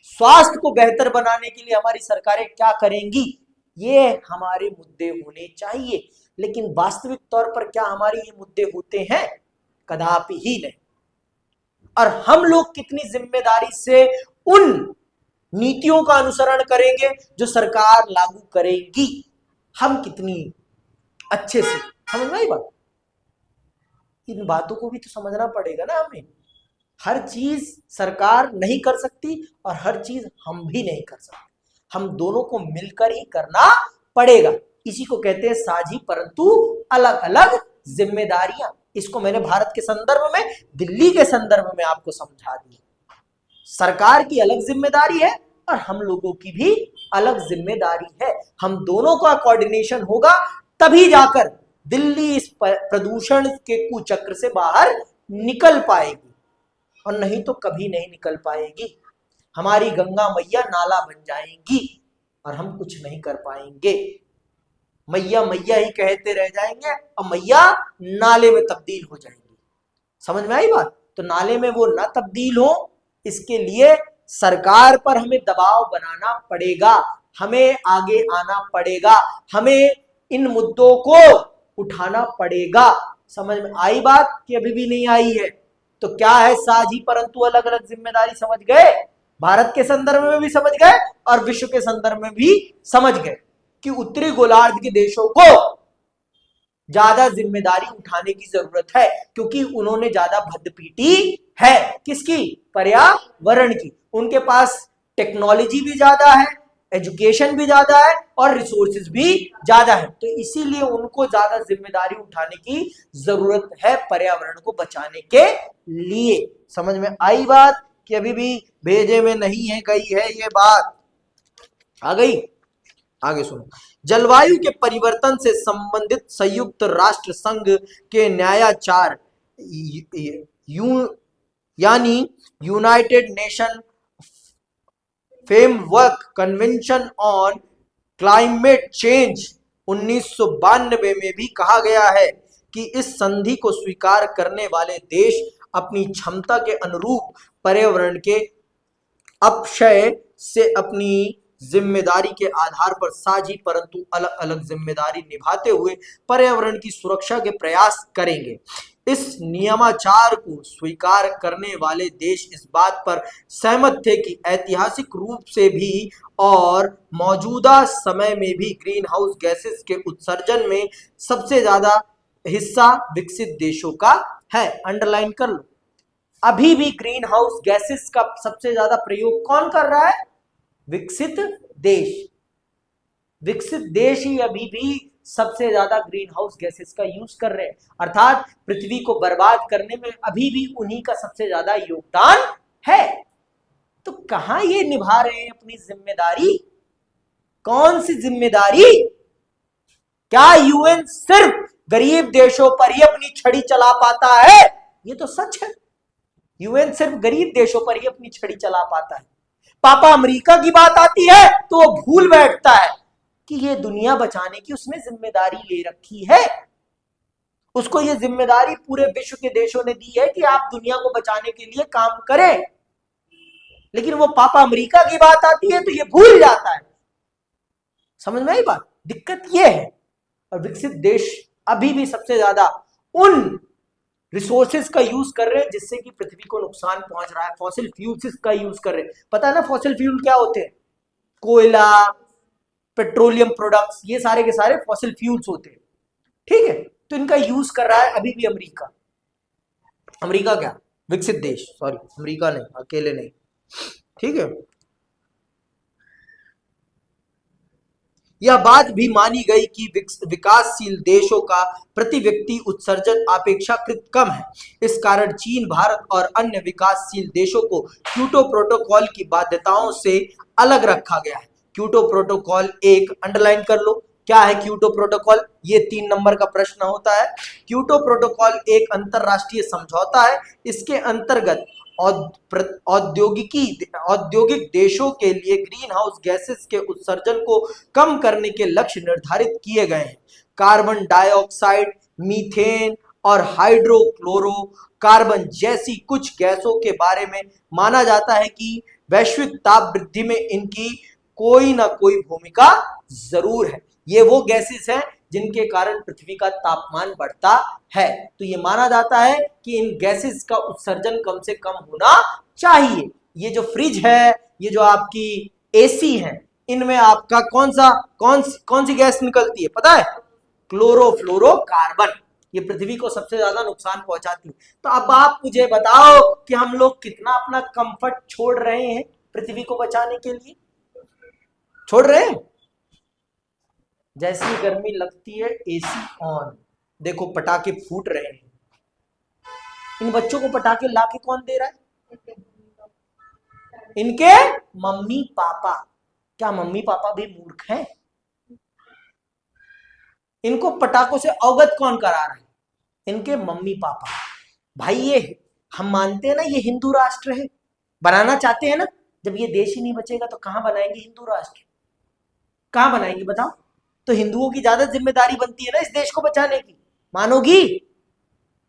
स्वास्थ्य को बेहतर बनाने के लिए हमारी सरकारें क्या करेंगी। ये हमारे मुद्दे होने चाहिए। लेकिन वास्तविक तौर पर क्या हमारे ये मुद्दे होते हैं? कदापि ही नहीं। और हम लोग कितनी जिम्मेदारी से उन नीतियों का अनुसरण करेंगे जो सरकार लागू करेगी, हम कितनी अच्छे से, समझ में आई बात? इन बातों को भी तो समझना पड़ेगा ना हमें। हर चीज सरकार नहीं कर सकती और हर चीज हम भी नहीं कर सकते, हम दोनों को मिलकर ही करना पड़ेगा। इसी को कहते हैं साझी परंतु अलग अलग जिम्मेदारियां। इसको मैंने भारत के संदर्भ में, दिल्ली के संदर्भ में आपको समझा दिया। सरकार की अलग जिम्मेदारी है और हम लोगों की भी अलग जिम्मेदारी है। हम दोनों का कोऑर्डिनेशन होगा तभी जाकर दिल्ली इस प्रदूषण के कुचक्र से बाहर निकल पाएगी, और नहीं तो कभी नहीं निकल पाएगी। हमारी गंगा मैया नाला बन जाएंगी और हम कुछ नहीं कर पाएंगे। मैया मैया ही कहते रह जाएंगे और मैया नाले में तब्दील हो जाएंगी। समझ में आई बात? तो नाले में वो ना तब्दील हो, इसके लिए सरकार पर हमें दबाव बनाना पड़ेगा। हमें आगे आना पड़ेगा, हमें इन मुद्दों को उठाना पड़ेगा। समझ में आई बात कि अभी भी नहीं आई है? तो क्या है साझी परंतु अलग अलग जिम्मेदारी, समझ गए? भारत के संदर्भ में भी समझ गए और विश्व के संदर्भ में भी समझ गए कि उत्तरी गोलार्ध के देशों को ज्यादा जिम्मेदारी उठाने की जरूरत है, क्योंकि उन्होंने ज्यादा भद्दपीटी है किसकी? पर्यावरण की। उनके पास टेक्नोलॉजी भी ज्यादा है, एजुकेशन भी ज्यादा है और रिसोर्सेज भी ज्यादा है, तो इसीलिए उनको ज्यादा जिम्मेदारी उठाने की जरूरत है पर्यावरण को बचाने के लिए। समझ में आई बात कि अभी भी भेजे में नहीं है, गई है ये बात? आ गई? आगे सुनो। जलवायु के परिवर्तन से संबंधित संयुक्त राष्ट्र संघ के न्यायाचार यानी United nation framework convention on climate change 1992 में भी कहा गया है कि इस संधि को स्वीकार करने वाले देश अपनी क्षमता के अनुरूप पर्यावरण के अपक्षय से अपनी जिम्मेदारी के आधार पर साझी परंतु अलग अलग जिम्मेदारी निभाते हुए पर्यावरण की सुरक्षा के प्रयास करेंगे। इस नियमाचार को स्वीकार करने वाले देश इस बात पर सहमत थे कि ऐतिहासिक रूप से भी और मौजूदा समय में भी ग्रीन हाउस गैसेस के उत्सर्जन में सबसे ज्यादा हिस्सा विकसित देशों का है। अंडरलाइन कर लो, अभी भी ग्रीन हाउस गैसेस का सबसे ज्यादा प्रयोग कौन कर रहा है? विकसित देश। विकसित देश ही अभी भी सबसे ज्यादा ग्रीन हाउस गैसेस का यूज कर रहे हैं, अर्थात पृथ्वी को बर्बाद करने में अभी भी उन्हीं का सबसे ज्यादा योगदान है। तो कहां ये निभा रहे हैं अपनी जिम्मेदारी? कौन सी जिम्मेदारी? क्या यूएन सिर्फ गरीब देशों पर ही अपनी छड़ी चला पाता है? ये तो सच है, यूएन सिर्फ गरीब देशों पर ही अपनी छड़ी चला पाता है। पापा अमेरिका की बात आती है तो वो भूल बैठता है कि ये दुनिया बचाने की उसने जिम्मेदारी ले रखी है। उसको ये जिम्मेदारी पूरे विश्व के देशों ने दी है कि आप दुनिया को बचाने के लिए काम करें, लेकिन वो पापा अमेरिका की बात आती है तो ये भूल जाता है। समझ में आई बात? दिक्कत ये है। और विकसित देश अभी भी सबसे ज्यादा उन रिसोर्सेज का यूज कर रहे हैं जिससे कि पृथ्वी को नुकसान पहुंच रहा है। फॉसिल फ्यूल्स का यूज कर रहे हैं। पता है ना फॉसिल फ्यूल क्या होते हैं? कोयला, पेट्रोलियम प्रोडक्ट्स, ये सारे के सारे फॉसिल फ्यूल्स होते हैं, ठीक है? तो इनका यूज कर रहा है अभी भी अमेरिका। अमेरिका क्या? विकसित देश, सॉरी अमेरिका नहीं, अकेले नहीं, ठीक है? यह बात भी मानी गई कि विकासशील देशों का प्रति व्यक्ति उत्सर्जन अपेक्षाकृत कम है। इस कारण चीन, भारत और अन्य विकासशील देशों को क्योटो प्रोटोकॉल की बाध्यताओं से अलग रखा गया है। क्योटो प्रोटोकॉल एक, अंडरलाइन कर लो, क्या है क्योटो प्रोटोकॉल? ये 3 नंबर का प्रश्न होता है। क्योटो प्रोटोकॉल एक अंतरराष्ट्रीय समझौता है। इसके अंतर्गत औद्योगिक देशों के लिए ग्रीन हाउस गैसेस के उत्सर्जन को कम करने के लक्ष्य निर्धारित किए गए हैं। कार्बन डाइऑक्साइड, मीथेन और हाइड्रोक्लोरोकार्बन जैसी कुछ गैसों के बारे में माना जाता है कि वैश्विक ताप वृद्धि में इनकी कोई ना कोई भूमिका जरूर है। ये वो गैसेस हैं जिनके कारण पृथ्वी का तापमान बढ़ता है। तो ये माना जाता है कि इन गैसेस का उत्सर्जन कम से कम होना चाहिए। ये जो फ्रिज है, ये जो आपकी एसी है, इनमें आपका कौन सी गैस निकलती है पता है? क्लोरोफ्लोरोकार्बन। ये पृथ्वी को सबसे ज्यादा नुकसान पहुंचाती है। तो अब आप मुझे बताओ कि हम लोग कितना अपना कंफर्ट छोड़ रहे हैं पृथ्वी को बचाने के लिए? छोड़ रहे हैं? जैसी गर्मी लगती है एसी ऑन, देखो पटाखे फूट रहे हैं। इन बच्चों को पटाखे लाके कौन दे रहा है? इनके मम्मी पापा। क्या मम्मी पापा भी मूर्ख हैं? इनको पटाखों से अवगत कौन करा रहा है? इनके मम्मी पापा। भाई ये हम मानते हैं ना ये हिंदू राष्ट्र है, बनाना चाहते हैं ना। जब ये देश ही नहीं बचेगा तो कहां बनाएंगे हिंदू राष्ट्र? कहां बनाएंगे बताओ? तो हिंदुओं की ज्यादा जिम्मेदारी बनती है ना इस देश को बचाने की। मानोगी?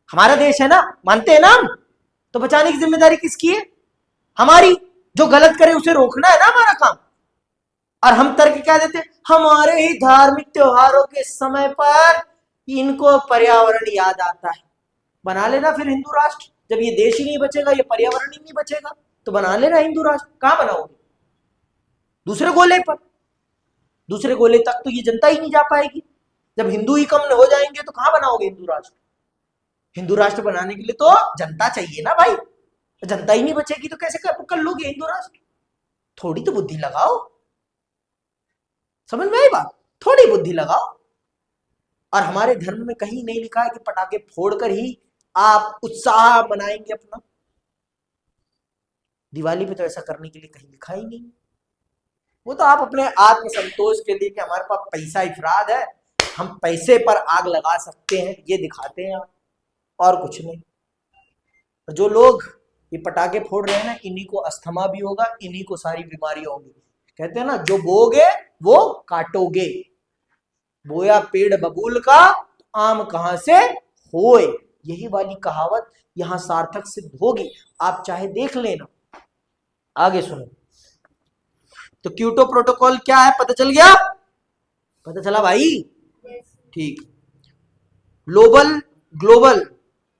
हमारा देश है ना, मानते हैं ना हम। तो बचाने की जिम्मेदारी किसकी है? हमारी। जो गलत करे उसे रोकना है ना हमारा काम। और हम तर्क क्या देते, हमारे ही धार्मिक त्योहारों के समय पर इनको पर्यावरण याद आता है। बना लेना फिर हिंदू राष्ट्र, जब ये देश ही नहीं बचेगा, ये पर्यावरण ही नहीं बचेगा, तो बना लेना हिंदू राष्ट्र। कहां बनाओगे? दूसरे गोले पर। दूसरे गोले तक तो ये जनता ही नहीं जा पाएगी। जब हिंदू ही कम हो जाएंगे तो कहां बनाओगे हिंदू राष्ट्र? हिंदू राष्ट्र बनाने के लिए तो जनता चाहिए ना भाई। जनता ही नहीं बचेगी तो कैसे कर लोगे हिंदू राष्ट्र? थोड़ी तो बुद्धि लगाओ। समझ में आई बात? थोड़ी बुद्धि लगाओ। और हमारे धर्म में कहीं नहीं लिखा है कि पटाखे फोड़कर ही आप उत्साह मनाएंगे अपना। दिवाली पे तो ऐसा करने के लिए कहीं लिखा ही नहीं। वो तो आप अपने आत्म संतोष के लिए कि हमारे पास पैसा इफराद है, हम पैसे पर आग लगा सकते हैं, ये दिखाते हैं आप, और कुछ नहीं। जो लोग ये पटाखे फोड़ रहे हैं ना, इन्हीं को अस्थमा भी होगा, इन्हीं को सारी बीमारियां होंगी। कहते हैं ना, जो बोगे वो काटोगे। बोया पेड़ बबूल का, आम कहां से होए। यही वाली कहावत यहां सार्थक सिद्ध होगी, आप चाहे देख लेना। आगे सुनो। तो क्योटो प्रोटोकॉल क्या है, पता चल गया? पता चला भाई? ठीक। ग्लोबल ग्लोबल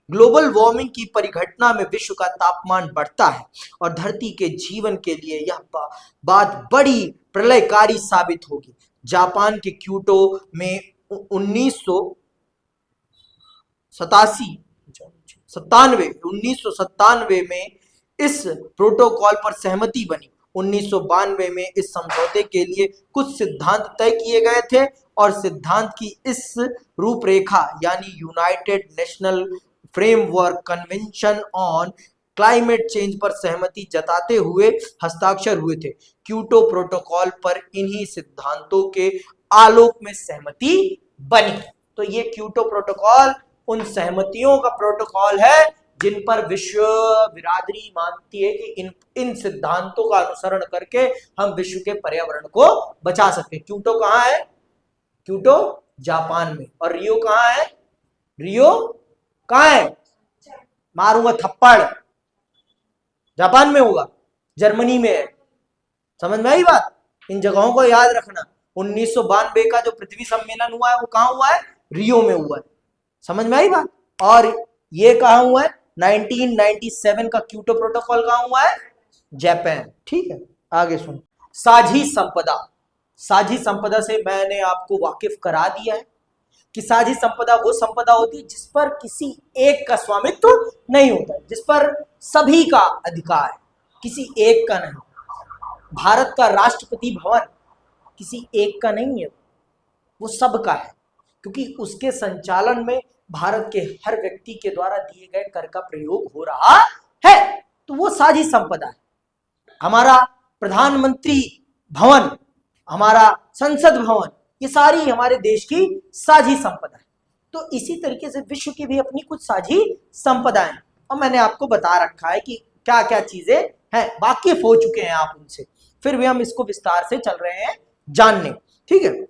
ग्लोबल वार्मिंग की परिघटना में विश्व का तापमान बढ़ता है और धरती के जीवन के लिए यह बात बड़ी प्रलयकारी साबित होगी। जापान के क्योटो में 1997 में इस प्रोटोकॉल पर सहमति बनी। 1992 में इस समझौते के लिए कुछ सिद्धांत तय किए गए थे और सिद्धांत की इस रूपरेखा यानी United national framework convention on climate change पर सहमति जताते हुए हस्ताक्षर हुए थे। क्योटो प्रोटोकॉल पर इन्हीं सिद्धांतों के आलोक में सहमति बनी। तो ये क्योटो प्रोटोकॉल उन सहमतियों का प्रोटोकॉल है जिन पर विश्व बिरादरी मानती है कि इन सिद्धांतों का अनुसरण करके हम विश्व के पर्यावरण को बचा सकते हैं। क्योटो कहां है? क्योटो जापान में। और रियो कहां है? रियो कहां है? मारूंगा थप्पड़। जापान में होगा, जर्मनी में है। समझ में आई बात? इन जगहों को याद रखना। 1992 का जो पृथ्वी सम्मेलन हुआ है वो कहां हुआ है? रियो में हुआ है। समझ में आई बात? और ये कहां हुआ है? 1997 का क्योटो प्रोटोकॉल कहां हुआ है? जापान। ठीक है, आगे सुन। साझी संपदा। साझी संपदा से मैंने आपको वाकिफ करा दिया है कि साझी संपदा वो संपदा होती है जिस पर किसी एक का स्वामित्व नहीं होता, जिस पर सभी का अधिकार है, किसी एक का नहीं। भारत का राष्ट्रपति भवन किसी एक का नहीं है, वो सबका है, क्योंकि उसके संचालन में भारत के हर व्यक्ति के द्वारा दिए गए कर का प्रयोग हो रहा है, तो वो साझी संपदा है। हमारा प्रधानमंत्री भवन, हमारा संसद भवन, ये सारी हमारे देश की साझी संपदा है। तो इसी तरीके से विश्व की भी अपनी कुछ साझी संपदाएं, और मैंने आपको बता रखा है कि क्या क्या चीजें हैं, वाकिफ हो चुके हैं आप उनसे, फिर भी हम इसको विस्तार से चल रहे हैं जानने। ठीक है,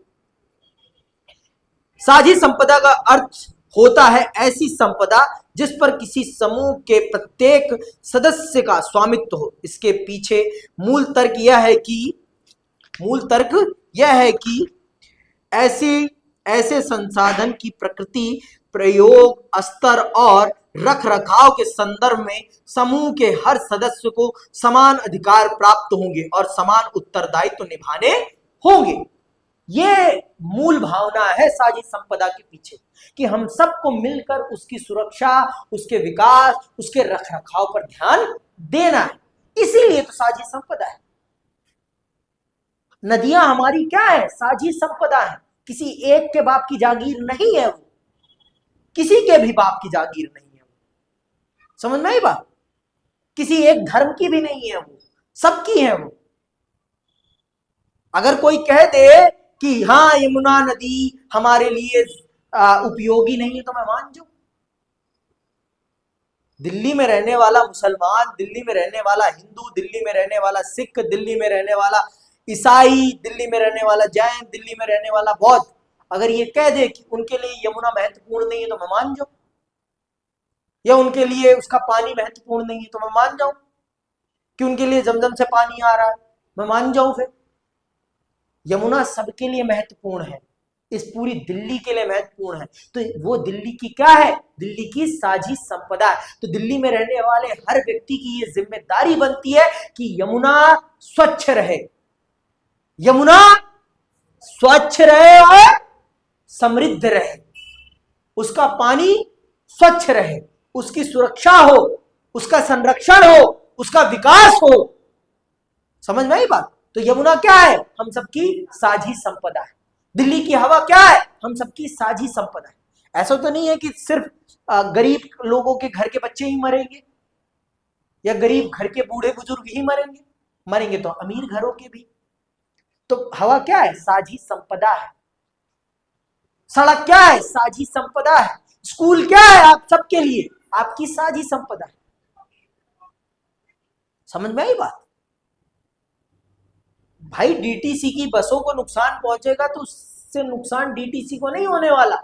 साझी संपदा का अर्थ होता है ऐसी संपदा जिस पर किसी समूह के प्रत्येक सदस्य का स्वामित्व हो। इसके पीछे मूल तर्क यह है कि ऐसे संसाधन की प्रकृति, प्रयोग स्तर और रख रखाव के संदर्भ में समूह के हर सदस्य को समान अधिकार प्राप्त होंगे और समान उत्तरदायित्व निभाने होंगे। ये मूल भावना है साझी संपदा के पीछे, कि हम सबको मिलकर उसकी सुरक्षा, उसके विकास, उसके रख रखाव पर ध्यान देना है। इसीलिए तो साझी संपदा है। नदियां हमारी क्या है? साझी संपदा है। किसी एक के बाप की जागीर नहीं है, वो किसी के भी बाप की जागीर नहीं है। समझ में आई बात? किसी एक धर्म की भी नहीं है, वो सबकी है। वो अगर कोई कह दे कि हाँ यमुना नदी हमारे लिए उपयोगी नहीं है, तो मैं मान जाऊं। दिल्ली में रहने वाला मुसलमान, दिल्ली में रहने वाला हिंदू, दिल्ली में रहने वाला सिख, दिल्ली में रहने वाला ईसाई, दिल्ली में रहने वाला जैन, दिल्ली में रहने वाला बौद्ध, अगर ये कह दे कि उनके लिए यमुना महत्वपूर्ण नहीं है, तो मैं मान जाऊं। या उनके लिए उसका पानी महत्वपूर्ण नहीं है, तो मैं मान जाऊं कि उनके लिए जमजम से पानी आ रहा है, मैं मान जाऊं। फिर यमुना सबके लिए महत्वपूर्ण है, इस पूरी दिल्ली के लिए महत्वपूर्ण है। तो वो दिल्ली की क्या है? दिल्ली की साझी संपदा है। तो दिल्ली में रहने वाले हर व्यक्ति की ये जिम्मेदारी बनती है कि यमुना स्वच्छ रहे, यमुना स्वच्छ रहे और समृद्ध रहे, उसका पानी स्वच्छ रहे, उसकी सुरक्षा हो, उसका संरक्षण हो, उसका विकास हो। समझ में आई बात? तो यमुना क्या है? हम सबकी साझी संपदा है। दिल्ली की हवा क्या है? हम सबकी साझी संपदा है। ऐसा तो नहीं है कि सिर्फ गरीब लोगों के घर के बच्चे ही मरेंगे या गरीब घर के बूढ़े बुजुर्ग ही मरेंगे, मरेंगे तो अमीर घरों के भी। तो हवा क्या है? साझी संपदा है। सड़क क्या है? साझी संपदा है। स्कूल क्या है? आप सबके लिए आपकी साझी संपदा है। समझ में आई बात? भाई डीटीसी की बसों को नुकसान पहुंचेगा तो उससे नुकसान डीटीसी को नहीं होने वाला,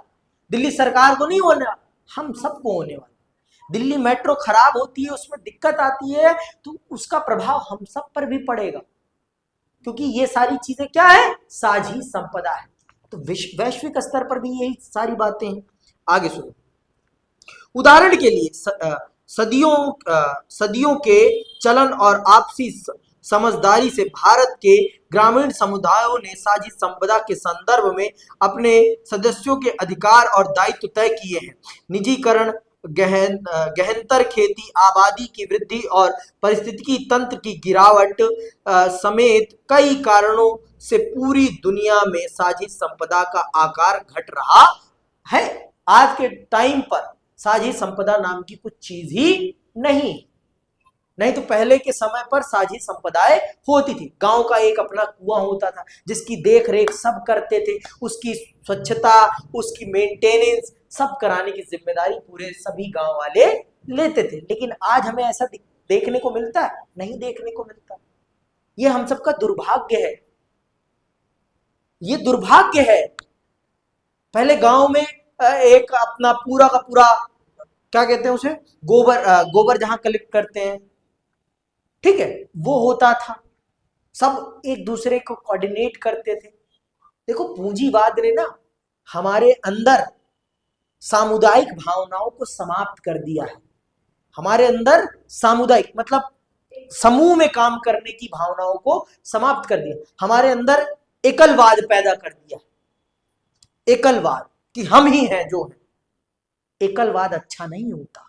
दिल्ली सरकार को नहीं होने वाला, हम सबको होने वाला। दिल्ली मेट्रो खराब होती है, उसमें दिक्कत आती है, तो उसका प्रभाव हम सब पर भी पड़ेगा, क्योंकि ये सारी चीजें क्या है? साझी संपदा है। तो वैश्विक स्तर पर भी यही सारी बातें हैं। आगे सुनो। उदाहरण के लिए सदियों के चलन और आपसी समझदारी से भारत के ग्रामीण समुदायों ने साझी संपदा के संदर्भ में अपने सदस्यों के अधिकार और दायित्व तय किए हैं। निजीकरण, गहनतर खेती, आबादी की वृद्धि और पारिस्थितिकी तंत्र की गिरावट समेत कई कारणों से पूरी दुनिया में साझी संपदा का आकार घट रहा है। आज के टाइम पर साझी संपदा नाम की कुछ चीज ही नहीं तो पहले के समय पर साझी संपदाएं होती थी। गांव का एक अपना कुआं होता था जिसकी देख रेख सब करते थे, उसकी स्वच्छता, उसकी मेंटेनेंस सब कराने की जिम्मेदारी पूरे सभी गांव वाले लेते थे। लेकिन आज हमें ऐसा देखने को मिलता है? नहीं देखने को मिलता। ये हम सबका दुर्भाग्य है, ये दुर्भाग्य है। पहले गांव में एक अपना पूरा का पूरा क्या कहते हैं उसे, गोबर जहां कलेक्ट करते हैं, ठीक है, वो होता था, सब एक दूसरे को कोऑर्डिनेट करते थे। देखो पूंजीवाद ने ना हमारे अंदर सामुदायिक भावनाओं को समाप्त कर दिया है। हमारे अंदर सामुदायिक मतलब समूह में काम करने की भावनाओं को समाप्त कर दिया। हमारे अंदर एकलवाद पैदा कर दिया, एकलवाद कि हम ही हैं जो है। एकलवाद अच्छा नहीं होता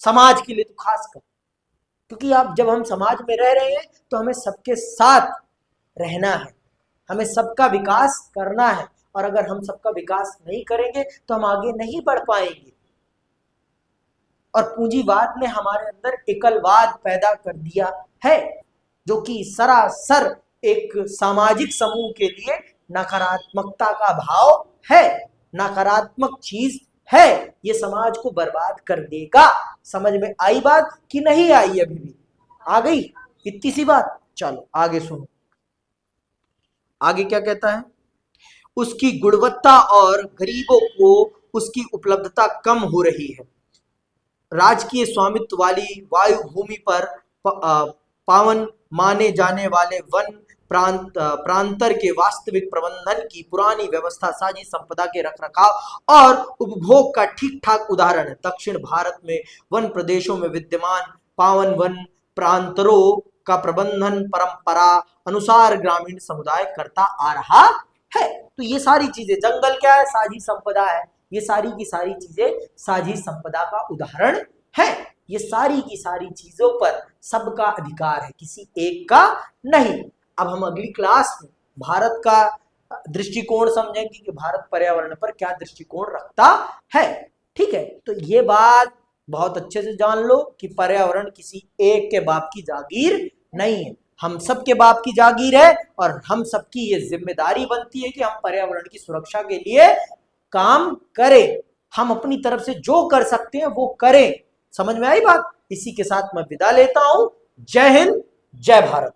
समाज के लिए, तो खासकर क्योंकि आप जब हम समाज में रह रहे हैं तो हमें सबके साथ रहना है, हमें सबका विकास करना है, और अगर हम सबका विकास नहीं करेंगे तो हम आगे नहीं बढ़ पाएंगे। और पूंजीवाद ने हमारे अंदर एकलवाद पैदा कर दिया है, जो कि सरासर एक सामाजिक समूह के लिए नकारात्मकता का भाव है, नकारात्मक चीज है, ये समाज को बर्बाद कर देगा। समझ में आई बात कि नहीं आई? अभी भी आ गई? इतनी सी बात। चलो आगे सुनो, आगे क्या कहता है? उसकी गुणवत्ता और गरीबों को उसकी उपलब्धता कम हो रही है। राजकीय स्वामित्व वाली वायु भूमि पर पावन माने जाने वाले वन प्रांतर के वास्तविक प्रबंधन की पुरानी व्यवस्था साझी संपदा के रखरखाव और उपभोग का ठीक ठाक उदाहरण है। दक्षिण भारत में वन प्रदेशों में विद्यमान पावन वन प्रांतरों का प्रबंधन परंपरा अनुसार ग्रामीण समुदाय करता आ रहा है। तो ये सारी चीजें, जंगल क्या है? साझी संपदा है। ये सारी की सारी चीजें साझी संपदा का उदाहरण है। ये सारी की सारी चीजों पर सबका अधिकार है, किसी एक का नहीं। अब हम अगली क्लास में भारत का दृष्टिकोण समझेंगे कि भारत पर्यावरण पर क्या दृष्टिकोण रखता है। ठीक है, तो ये बात बहुत अच्छे से जान लो कि पर्यावरण किसी एक के बाप की जागीर नहीं है, हम सब के बाप की जागीर है, और हम सबकी ये जिम्मेदारी बनती है कि हम पर्यावरण की सुरक्षा के लिए काम करें। हम अपनी तरफ से जो कर सकते हैं वो करें। समझ में आई बात? इसी के साथ मैं विदा लेता हूं। जय हिंद, जय भारत।